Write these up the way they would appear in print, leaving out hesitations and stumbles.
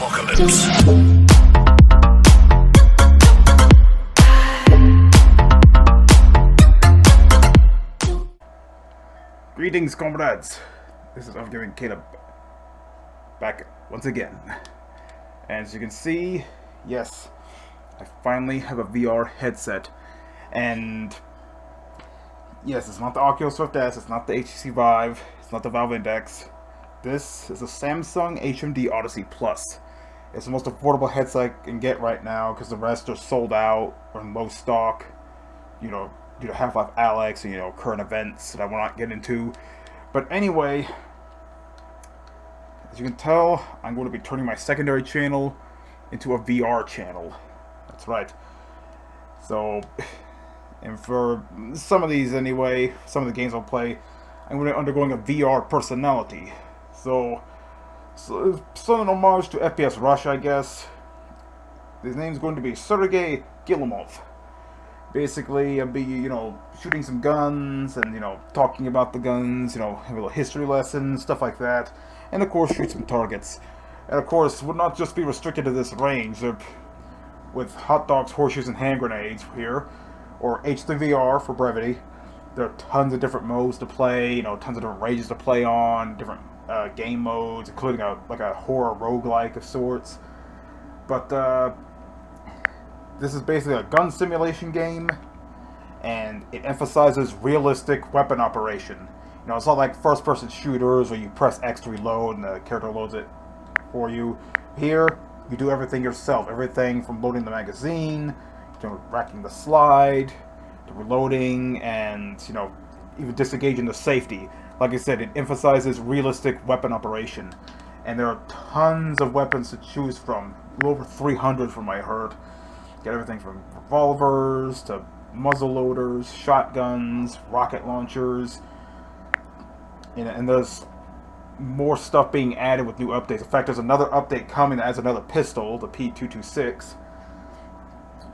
apocalypse. Greetings, comrades. This is Unforgiving Caleb back once again. As you can see, yes, I finally have a VR headset. And yes, it's not the Oculus Rift S, it's not the HTC Vive, it's not the Valve Index. This is a Samsung HMD Odyssey Plus. It's the most affordable headset I can get right now because the rest are sold out or in low stock. Due to Half-Life Alyx and current events that I will not get into. But anyway, as you can tell, I'm going to be turning my secondary channel into a VR channel. That's right. So, and for some of these anyway, some of the games I'll play, I'm going to be undergoing a VR personality. So it's an homage to FPS Rush, I guess. His name's going to be Sergey Gilimov. Basically, I'll be, shooting some guns and, talking about the guns, have a little history lesson, stuff like that. And, of course, shoot some targets. And, of course, would not just be restricted to this range. With hot dogs, horseshoes, and hand grenades here, or H3VR for brevity. There are tons of different modes to play, tons of different ranges to play on, different game modes, including a horror roguelike of sorts. But, this is basically a gun simulation game, and it emphasizes realistic weapon operation. It's not like first-person shooters where you press X to reload and the character loads it for you. Here, you do everything yourself. Everything from loading the magazine, to racking the slide, to reloading, and, even disengaging the safety. Like I said, it emphasizes realistic weapon operation. And there are tons of weapons to choose from. Over 300 from what I heard. Get everything from revolvers to muzzle loaders, shotguns, rocket launchers, and there's more stuff being added with new updates. In fact, there's another update coming that adds another pistol, the P226.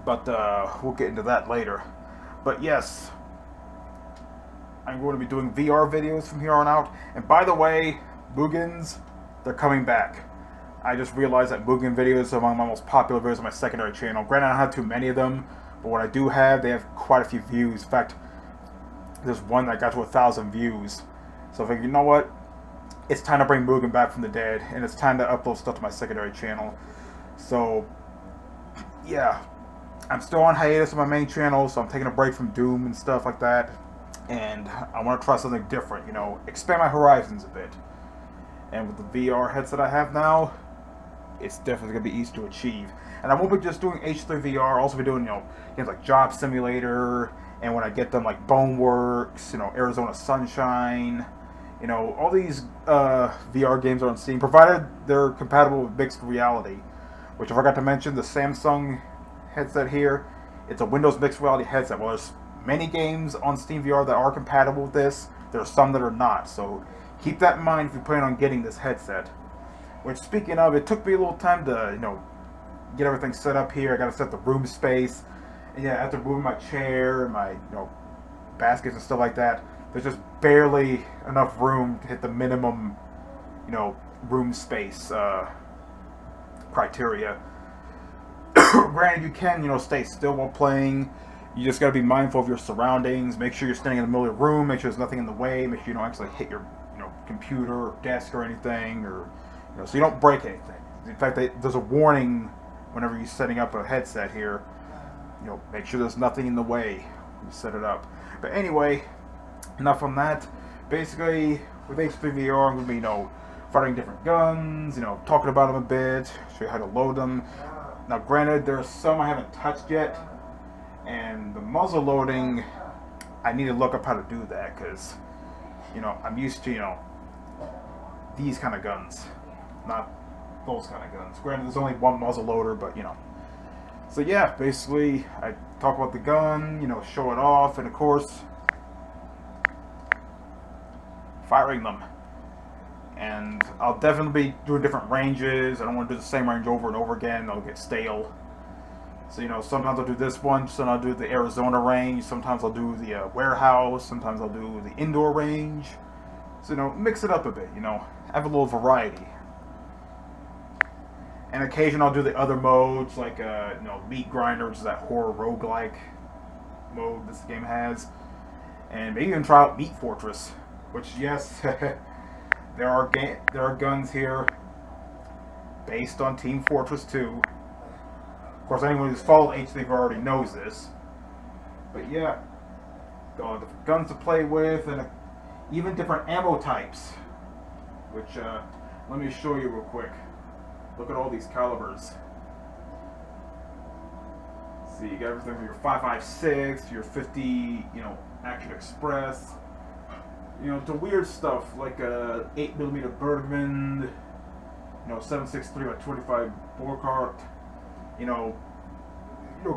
But we'll get into that later. But yes, I'm going to be doing VR videos from here on out. And by the way, Mugens, they're coming back. I just realized that Mugen videos are among my most popular videos on my secondary channel. Granted, I don't have too many of them, but what I do have, they have quite a few views. In fact, there's one that got to 1,000 views. So I figured, you know what? It's time to bring Mugen back from the dead, and it's time to upload stuff to my secondary channel. So, yeah. I'm still on hiatus on my main channel, so I'm taking a break from Doom and stuff like that. And I want to try something different, expand my horizons a bit. And with the VR headset I have now, it's definitely going to be easy to achieve. And I won't be just doing H3VR, I'll also be doing, games like Job Simulator, and when I get them, like Boneworks, Arizona Sunshine, all these VR games are on Steam, provided they're compatible with mixed reality. Which I forgot to mention, the Samsung headset here, it's a Windows mixed reality headset. Well, there's many games on Steam VR that are compatible with this, there are some that are not, so keep that in mind if you plan on getting this headset. Which, speaking of, it took me a little time to, get everything set up here. I gotta set the room space. And yeah, after moving my chair and my, baskets and stuff like that, there's just barely enough room to hit the minimum, room space criteria. Granted, you can, stay still while playing. You just gotta be mindful of your surroundings. Make sure you're standing in the middle of the room. Make sure there's nothing in the way. Make sure you don't actually hit your, computer or desk or anything, or so you don't break anything. In fact, there's a warning whenever you're setting up a headset here. Make sure there's nothing in the way when you set it up. But anyway, enough on that. Basically, with H3VR, I'm going to be, fighting different guns, talking about them a bit, show you how to load them. Now, granted, there are some I haven't touched yet, and the muzzle loading, I need to look up how to do that, because, I'm used to, these kind of guns, not those kind of guns. Granted, there's only one muzzle loader, but, So yeah, basically, I talk about the gun, show it off, and of course, firing them. And I'll definitely be doing different ranges. I don't want to do the same range over and over again. It'll get stale. So, sometimes I'll do this one, sometimes I'll do the Arizona range, sometimes I'll do the warehouse, sometimes I'll do the indoor range. So, mix it up a bit, have a little variety. And occasionally I'll do the other modes, like Meat Grinder, which is that horror roguelike mode this game has. And maybe even try out Meat Fortress, which, yes, there are guns here based on Team Fortress 2. Of course, anyone who's followed HDV already knows this. But yeah, got all different guns to play with, and even different ammo types. Which, let me show you real quick. Look at all these calibers. See, you got everything from your 5.56, your 50, Action Express, to weird stuff like a 8mm Bergman, 7.63 by 25 Burkhardt,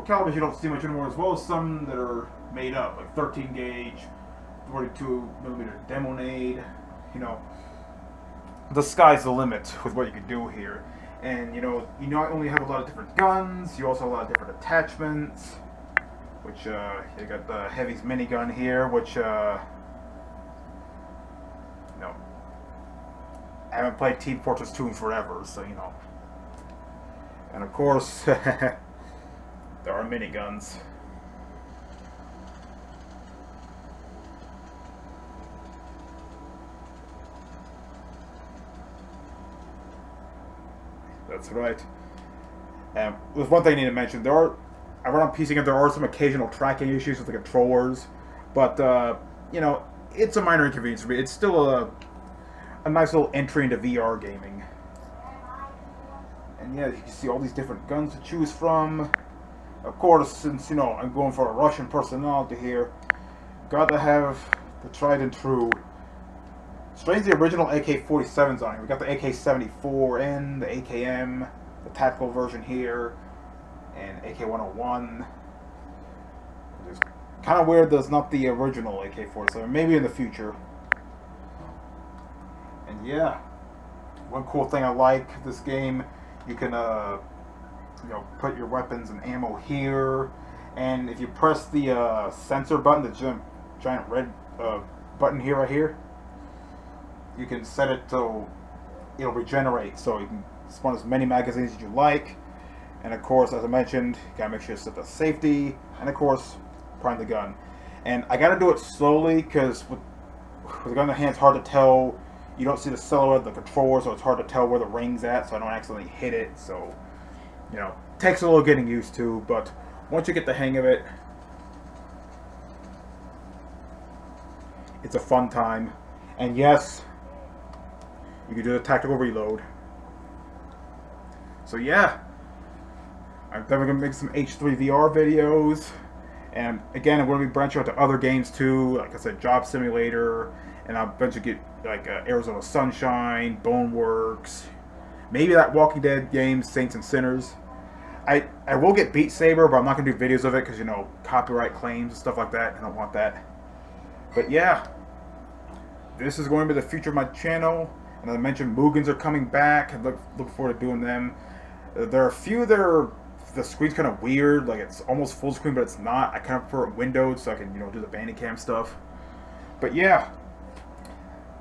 calibers you don't see much anymore, as well as some that are made up, like 13 gauge, 42mm Demonade. The sky's the limit with what you can do here. And you not only have a lot of different guns, you also have a lot of different attachments. Which you got the Heavy's minigun here, which I haven't played Team Fortress 2 in forever, so And of course, there are miniguns. That's right. There's one thing I need to mention. I run on PC, and there are some occasional tracking issues with the controllers, but it's a minor inconvenience for me. It's still a nice little entry into VR gaming. And yeah, you can see all these different guns to choose from. Of course, since I'm going for a Russian personality here, got to have the tried and true. Strange, the original AK-47s on here. We got the AK-74N, the AKM, the tactical version here, and AK-101. It's kind of weird there's not the original AK-47. Maybe in the future. And yeah, one cool thing I like this game, you can put your weapons and ammo here, and if you press the sensor button, the giant red button here, right here, you can set it so it'll regenerate, so you can spawn as many magazines as you like. And of course, as I mentioned, you gotta make sure to set the safety, and of course, prime the gun. And I gotta do it slowly, because with the gun in the hand, it's hard to tell. You don't see the silhouette of the controller, so it's hard to tell where the ring's at, so I don't accidentally hit it. So, takes a little getting used to, but once you get the hang of it, it's a fun time. And yes, you can do the tactical reload. So yeah, I'm definitely going to make some H3 VR videos. And again, I'm going to be branching out to other games too. Like I said, Job Simulator. And I'll eventually get like Arizona Sunshine, Boneworks. Maybe that Walking Dead game, Saints and Sinners. I will get Beat Saber, but I'm not going to do videos of it because, copyright claims and stuff like that. I don't want that. But yeah, this is going to be the future of my channel. And as I mentioned, Mugens are coming back. I look forward to doing them. There are a few that are, the screen's kind of weird. Like, it's almost full screen, but it's not. I kind of prefer it windowed so I can, do the Bandicam stuff. But yeah,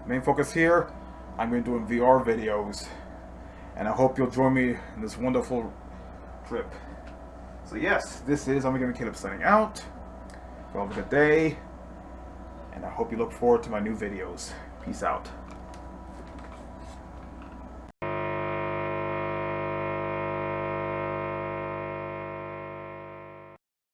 main focus here, I'm going to be doing VR videos. And I hope you'll join me in this wonderful trip. So yes, this is I'm Mugen Caleb signing out. Have a good day. And I hope you look forward to my new videos. Peace out.